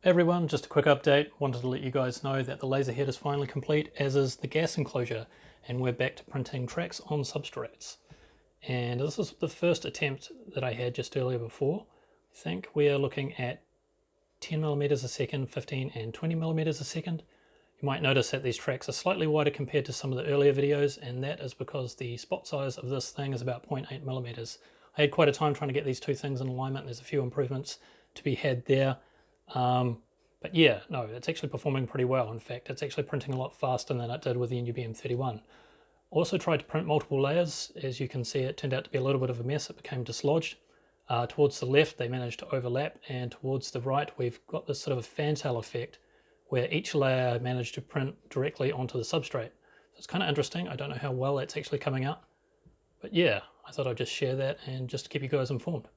Hey everyone, just a quick update. Wanted to let you guys know that the laser head is finally complete, as is the gas enclosure, and we're back to printing tracks on substrates. And this is the first attempt that I had just earlier before. I think we are looking at 10 millimeters a second, 15 and 20 millimeters a second. You might notice that these tracks are slightly wider compared to some of the earlier videos, and that is because the spot size of this thing is about 0.8 millimeters. I had quite a time trying to get these two things in alignment. There's a few improvements to be had there. But yeah, no, it's actually performing pretty well. In fact, it's actually printing a lot faster than it did with the NUBM31. Also tried to print multiple layers. As you can see, it turned out to be a little bit of a mess. It became dislodged. Towards the left, they managed to overlap, and towards the right, we've got this sort of a fantail effect where each layer managed to print directly onto the substrate. So it's kind of interesting. I don't know how well it's actually coming out. But yeah, I thought I'd just share that and just to keep you guys informed.